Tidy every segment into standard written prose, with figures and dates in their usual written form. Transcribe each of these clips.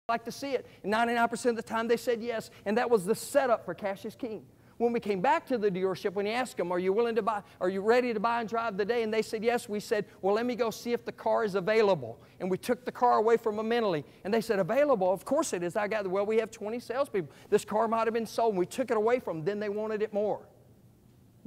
like to see it. And 99% of the time they said yes, and that was the setup for Cash is King. When we came back to the dealership, when you asked them, are you willing to buy, are you ready to buy and drive today? And they said yes. We said, well, let me go see if the car is available. And we took the car away from them mentally. And they said, available? Of course it is. I got, well, we have 20 salespeople. This car might have been sold. And we took it away from them. Then they wanted it more.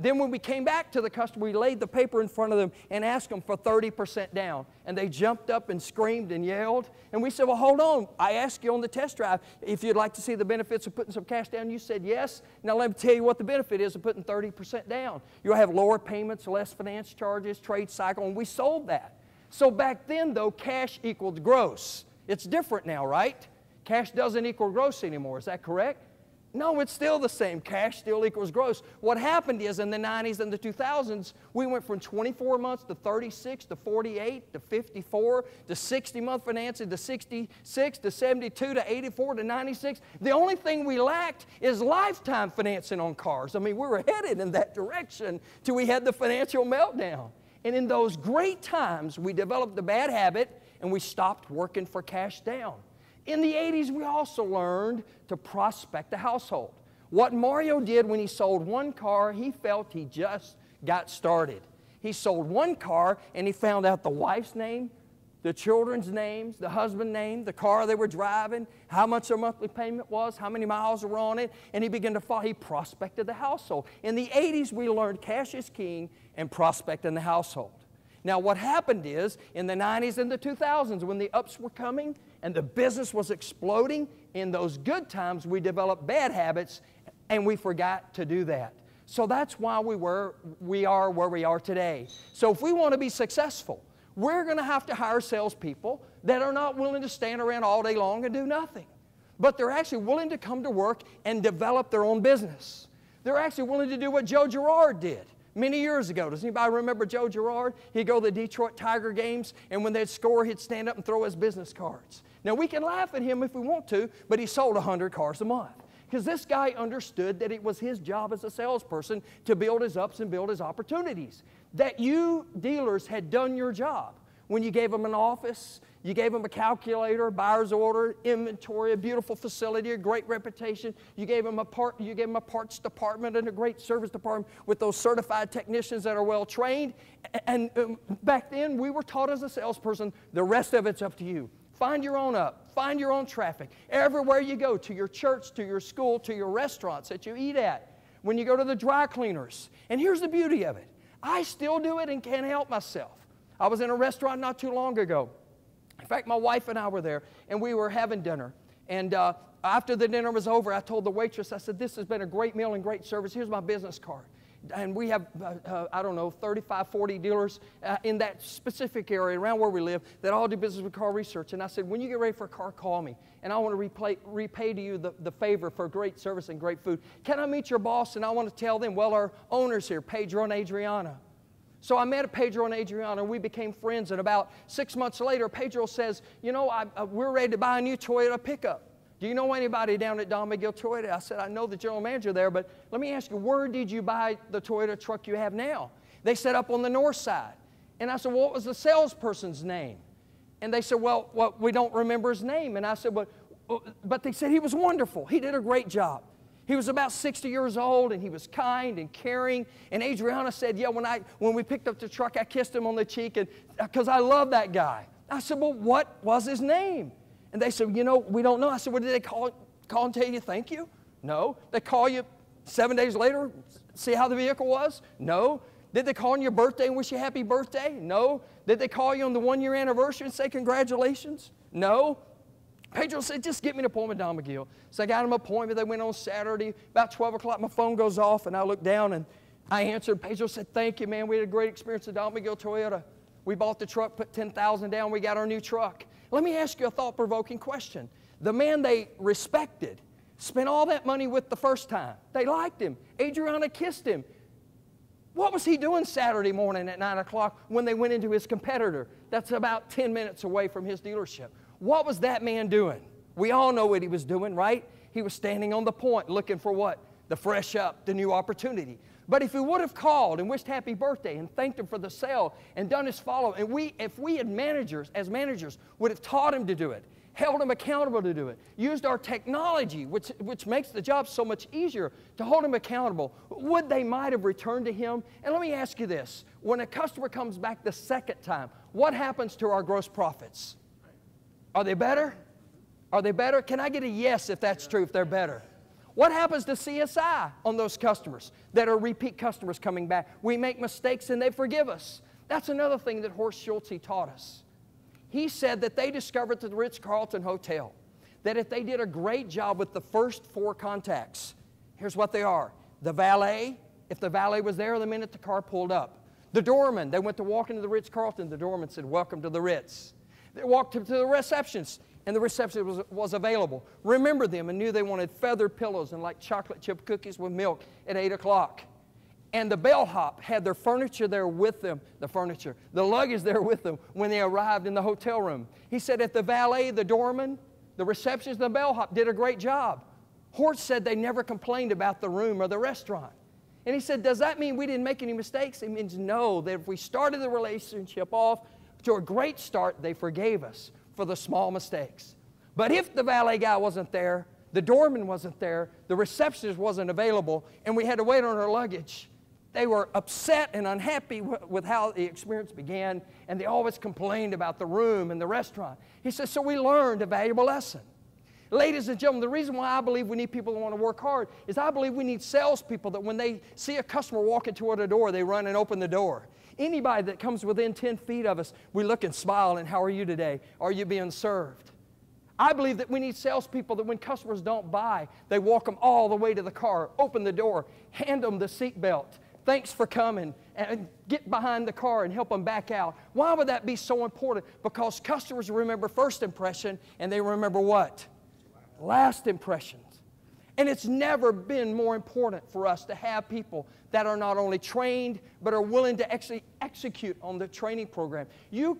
Then when we came back to the customer, we laid the paper in front of them and asked them for 30% down. And they jumped up and screamed and yelled. And we said, well, hold on. I asked you on the test drive if you'd like to see the benefits of putting some cash down. You said yes. Now let me tell you what the benefit is of putting 30% down. You'll have lower payments, less finance charges, trade cycle, and we sold that. So back then, though, cash equaled gross. It's different now, right? Cash doesn't equal gross anymore. Is that correct? No, it's still the same. Cash still equals gross. What happened is in the 90s and the 2000s, we went from 24 months to 36 to 48 to 54 to 60-month financing to 66 to 72 to 84 to 96. The only thing we lacked is lifetime financing on cars. I mean, we were headed in that direction till we had the financial meltdown. And in those great times, we developed the bad habit and we stopped working for cash down. In the 80s, we also learned to prospect the household. What Mario did when he sold one car, he felt he just got started. He sold one car and he found out the wife's name, the children's names, the husband's name, the car they were driving, how much their monthly payment was, how many miles were on it, and he began to follow. He prospected the household. In the 80s, we learned cash is king and prospecting the household. Now, what happened is, in the 90s and the 2000s, when the ups were coming and the business was exploding, in those good times, we developed bad habits, and we forgot to do that. So that's why we are where we are today. So if we want to be successful, we're going to have to hire salespeople that are not willing to stand around all day long and do nothing. But they're actually willing to come to work and develop their own business. They're actually willing to do what Joe Girard did many years ago. Does anybody remember Joe Girard? He'd go to the Detroit Tiger games, and when they'd score, he'd stand up and throw his business cards. Now, we can laugh at him if we want to, but he sold 100 cars a month. Because this guy understood that it was his job as a salesperson to build his ups and build his opportunities. That you dealers had done your job. When you gave them an office, you gave them a calculator, buyer's order, inventory, a beautiful facility, a great reputation. You gave them a parts department and a great service department with those certified technicians that are well trained. And back then, we were taught as a salesperson, the rest of it's up to you. Find your own up. Find your own traffic. Everywhere you go, to your church, to your school, to your restaurants that you eat at. When you go to the dry cleaners. And here's the beauty of it. I still do it and can't help myself. I was in a restaurant not too long ago. In fact, my wife and I were there, and we were having dinner. And after the dinner was over, I told the waitress, I said, this has been a great meal and great service. Here's my business card. And we have, I don't know, 35, 40 dealers in that specific area around where we live that all do business with car research. And I said, when you get ready for a car, call me. And I want to repay to you the favor for great service and great food. Can I meet your boss? And I want to tell them, well, our owner's here, Pedro and Adriana. So I met Pedro and Adriana, and we became friends. And about 6 months later, Pedro says, you know, we're ready to buy a new Toyota pickup. Do you know anybody down at Don Miguel Toyota? I said, I know the general manager there, but let me ask you, where did you buy the Toyota truck you have now? They said up on the north side. And I said, well, what was the salesperson's name? And they said, well, we don't remember his name. And I said, but they said he was wonderful. He did a great job. He was about 60 years old, and he was kind and caring. And Adriana said, yeah, when we picked up the truck, I kissed him on the cheek because I love that guy. I said, well, what was his name? And they said, you know, we don't know. I said, well, did they call and tell you thank you? No. They call you 7 days later, see how the vehicle was? No. Did they call on your birthday and wish you happy birthday? No. Did they call you on the 1-year anniversary and say congratulations? No. Pedro said, just get me an appointment, Don McGill. So I got him an appointment. They went on Saturday. About 12 o'clock, my phone goes off, and I look down, and I answered. Pedro said, thank you, man. We had a great experience at Don McGill Toyota. We bought the truck, put $10,000 down. We got our new truck. Let me ask you a thought-provoking question. The man they respected spent all that money with the first time. They liked him. Adriana kissed him. What was he doing Saturday morning at 9 o'clock when they went into his competitor? That's about 10 minutes away from his dealership. What was that man doing? We all know what he was doing, right? He was standing on the point looking for what? The fresh up, the new opportunity. But if he would have called and wished happy birthday and thanked him for the sale and done his follow, and if we as managers would have taught him to do it, held them accountable to do it, used our technology, which makes the job so much easier, to hold them accountable, would they might have returned to Him? And let me ask you this. When a customer comes back the second time, what happens to our gross profits? Are they better? Are they better? Can I get a yes if that's true, if they're better? What happens to CSI on those customers that are repeat customers coming back? We make mistakes and they forgive us. That's another thing that Horst Schulze taught us. He said that they discovered at the Ritz-Carlton Hotel that if they did a great job with the first 4 contacts, here's what they are. The valet, if the valet was there the minute the car pulled up. The doorman, they went to walk into the Ritz-Carlton, the doorman said, "Welcome to the Ritz." They walked to the receptionist, and the receptionist was available. Remember them and knew they wanted feather pillows and like chocolate chip cookies with milk at 8 o'clock. And the bellhop had their furniture there with them, the luggage there with them when they arrived in the hotel room. He said if the valet, the doorman, the receptionist, the bellhop did a great job. Horst said they never complained about the room or the restaurant. And he said, does that mean we didn't make any mistakes? It means no, that if we started the relationship off to a great start, they forgave us for the small mistakes. But if the valet guy wasn't there, the doorman wasn't there, the receptionist wasn't available, and we had to wait on our luggage, they were upset and unhappy with how the experience began, and they always complained about the room and the restaurant. He says, so we learned a valuable lesson. Ladies and gentlemen, the reason why I believe we need people that want to work hard is I believe we need salespeople that when they see a customer walking toward a door, they run and open the door. Anybody that comes within 10 feet of us, we look and smile and how are you today? Are you being served? I believe that we need salespeople that when customers don't buy, they walk them all the way to the car, open the door, hand them the seat belt. Thanks for coming, and get behind the car and help them back out. Why would that be so important? Because customers remember first impression and they remember what? Last impressions. And it's never been more important for us to have people that are not only trained, but are willing to actually execute on the training program.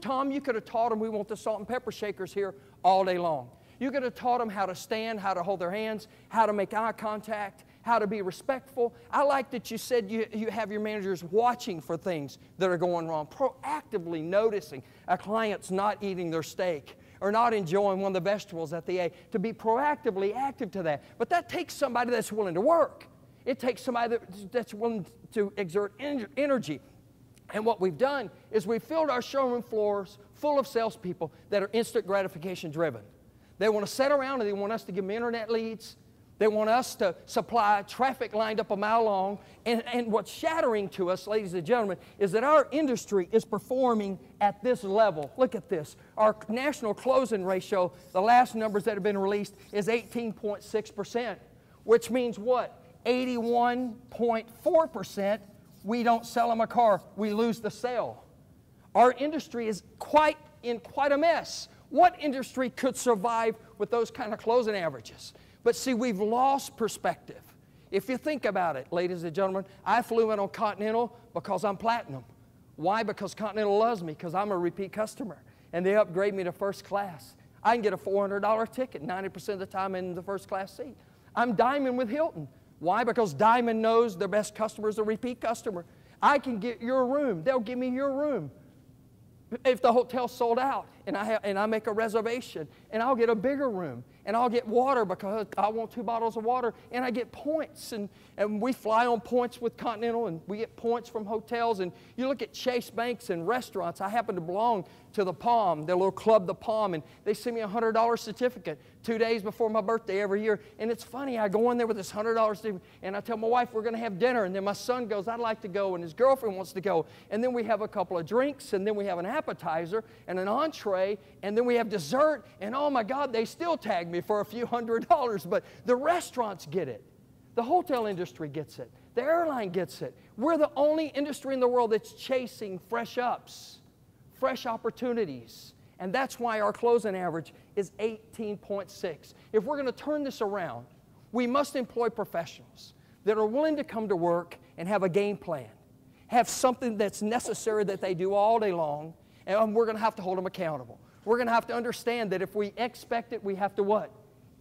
Tom, you could have taught them, we want the salt and pepper shakers here all day long. You could have taught them how to stand, how to hold their hands, how to make eye contact, how to be respectful. I like that you said you have your managers watching for things that are going wrong, proactively noticing a client's not eating their steak or not enjoying one of the vegetables that they ate, to be proactively active to that. But that takes somebody that's willing to work. It takes somebody that's willing to exert energy. And what we've done is we've filled our showroom floors full of salespeople that are instant gratification driven. They want to sit around and they want us to give them internet leads. They want us to supply traffic lined up a mile long. And what's shattering to us, ladies and gentlemen, is that our industry is performing at this level. Look at this. Our national closing ratio, the last numbers that have been released, is 18.6%, which means what? 81.4%, we don't sell them a car, we lose the sale. Our industry is in quite a mess. What industry could survive with those kind of closing averages? But see, we've lost perspective. If you think about it, ladies and gentlemen, I flew in on Continental because I'm platinum. Why? Because Continental loves me, because I'm a repeat customer. And they upgrade me to first class. I can get a $400 ticket 90% of the time in the first class seat. I'm Diamond with Hilton. Why? Because Diamond knows their best customer is a repeat customer. I can get your room. They'll give me your room. If the hotel's sold out and I make a reservation, and I'll get a bigger room, and I'll get water because I want 2 bottles of water, and I get points, and we fly on points with Continental, and we get points from hotels. And you look at Chase Banks and restaurants. I happen to belong to the Palm, their little club, the Palm, and they send me a $100 certificate 2 days before my birthday every year. And it's funny, I go in there with this $100 certificate, and I tell my wife we're going to have dinner, and then my son goes, I'd like to go, and his girlfriend wants to go, and then we have a couple of drinks, and then we have an appetizer and an entree, and then we have dessert, and oh my God, they still tag me for a few $100s. But the restaurants get it. The hotel industry gets it. The airline gets it. We're the only industry in the world that's chasing fresh ups, fresh opportunities. And that's why our closing average is 18.6. If we're going to turn this around, we must employ professionals that are willing to come to work and have a game plan, have something that's necessary that they do all day long, and we're going to have to hold them accountable. We're going to have to understand that if we expect it, we have to what?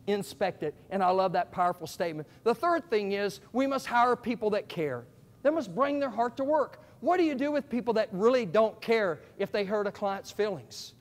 Inspect it. And I love that powerful statement. The third thing is we must hire people that care. They must bring their heart to work. What do you do with people that really don't care if they hurt a client's feelings?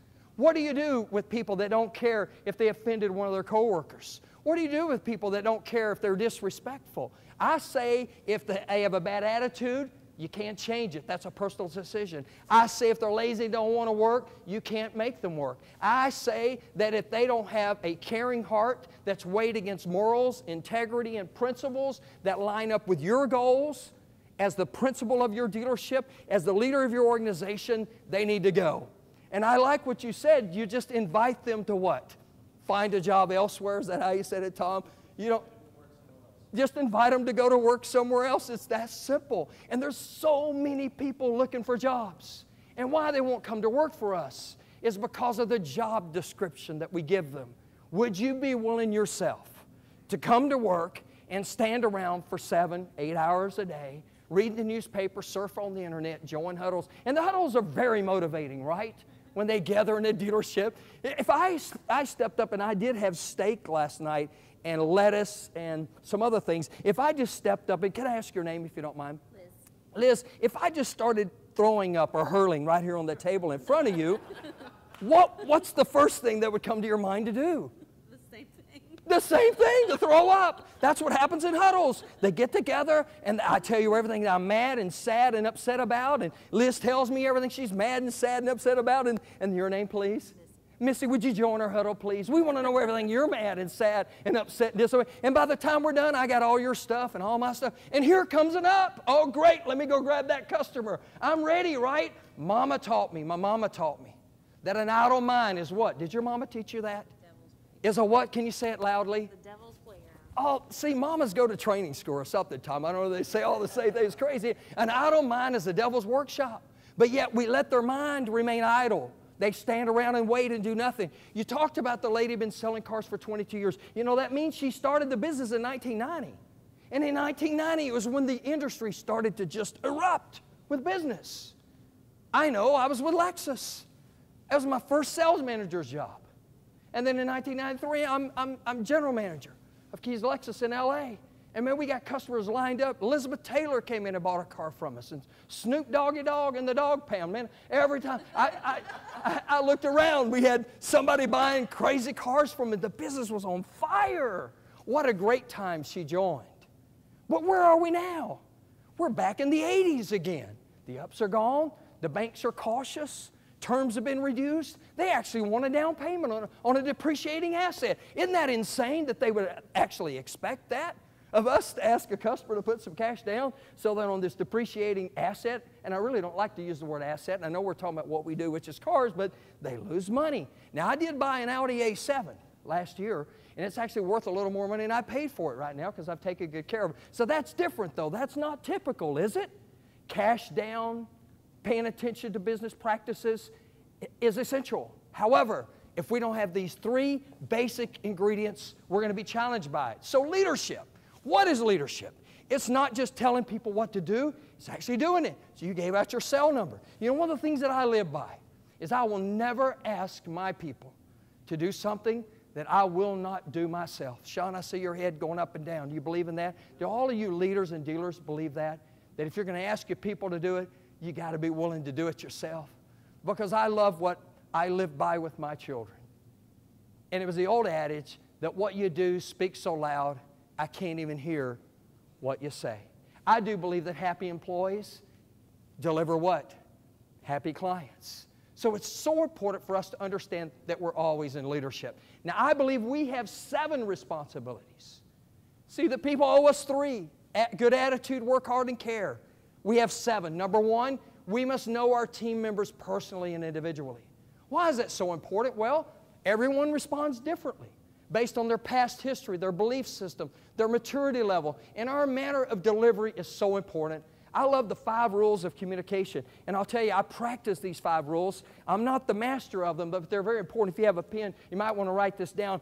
What do you do with people that don't care if they offended one of their coworkers? What do you do with people that don't care if they're disrespectful? I say if they have a bad attitude, you can't change it. That's a personal decision. I say if they're lazy, don't want to work, you can't make them work. I say that if they don't have a caring heart that's weighed against morals, integrity, and principles that line up with your goals, as the principal of your dealership, as the leader of your organization, they need to go. And I like what you said. You just invite them to what? Find a job elsewhere. Is that how you said it, Tom? You don't. Just invite them to go to work somewhere else. It's that simple. And there's so many people looking for jobs. And why they won't come to work for us is because of the job description that we give them. Would you be willing yourself to come to work and stand around for 7, 8 hours a day, read the newspaper, surf on the internet, join huddles? And the huddles are very motivating, right? When they gather in a dealership. If I stepped up and I did have steak last night, and lettuce and some other things. If I just stepped up, and can I ask your name if you don't mind? Liz. Liz, if I just started throwing up or hurling right here on the table in front of you, what's the first thing that would come to your mind to do? The same thing. The same thing, to throw up. That's what happens in huddles. They get together, and I tell you everything that I'm mad and sad and upset about, and Liz tells me everything she's mad and sad and upset about, and your name, please? Missy, would you join our huddle, please? We want to know everything you're mad and sad and upset and disobedient. And by the time we're done, I got all your stuff and all my stuff. And here comes an up. Oh, great. Let me go grab that customer. I'm ready, right? Mama taught me. My mama taught me that an idle mind is what? Did your mama teach you that? Is a what? Can you say it loudly? The devil's playground. Oh, see, mamas go to training school or something, Tom. I don't know, they say all the same things. Crazy. An idle mind is the devil's workshop. But yet we let their mind remain idle. They stand around and wait and do nothing. You talked about the lady been selling cars for 22 years. You know, that means she started the business in 1990. And in 1990, it was when the industry started to just erupt with business. I know, I was with Lexus. That was my first sales manager's job. And then in 1993, I'm general manager of Keys Lexus in LA. And man, we got customers lined up. Elizabeth Taylor came in and bought a car from us. And Snoop Doggy Dogg and the Dog Pound. Man, every time I looked around, we had somebody buying crazy cars from it. The business was on fire. What a great time she joined. But where are we now? We're back in the 80s again. The ups are gone. The banks are cautious. Terms have been reduced. They actually want a down payment on a depreciating asset. Isn't that insane that they would actually expect that of us to ask a customer to put some cash down so that on this depreciating asset, and I really don't like to use the word asset, and I know we're talking about what we do, which is cars, but they lose money. Now, I did buy an Audi A7 last year, and it's actually worth a little more money than I paid for it right now because I've taken good care of it. So that's different, though. That's not typical, is it? Cash down, paying attention to business practices is essential. However, if we don't have these 3 basic ingredients, we're going to be challenged by it. So leadership. What is leadership? It's not just telling people what to do, it's actually doing it. So you gave out your cell number. You know, one of the things that I live by is I will never ask my people to do something that I will not do myself. Sean, I see your head going up and down. Do you believe in that? Do all of you leaders and dealers believe that? That if you're going to ask your people to do it, you got to be willing to do it yourself. Because I love what I live by with my children. And it was the old adage that what you do speaks so loud, I can't even hear what you say. I do believe that happy employees deliver what? Happy clients. So it's so important for us to understand that we're always in leadership. Now, I believe we have 7 responsibilities. See, the people owe us 3. Good attitude, work hard, and care. We have 7. Number 1, we must know our team members personally and individually. Why is that so important? Well, everyone responds differently based on their past history, their belief system, their maturity level, and our manner of delivery is so important. I love the 5 rules of communication, and I'll tell you, I practice these 5 rules. I'm not the master of them, but they're very important. If you have a pen, you might want to write this down.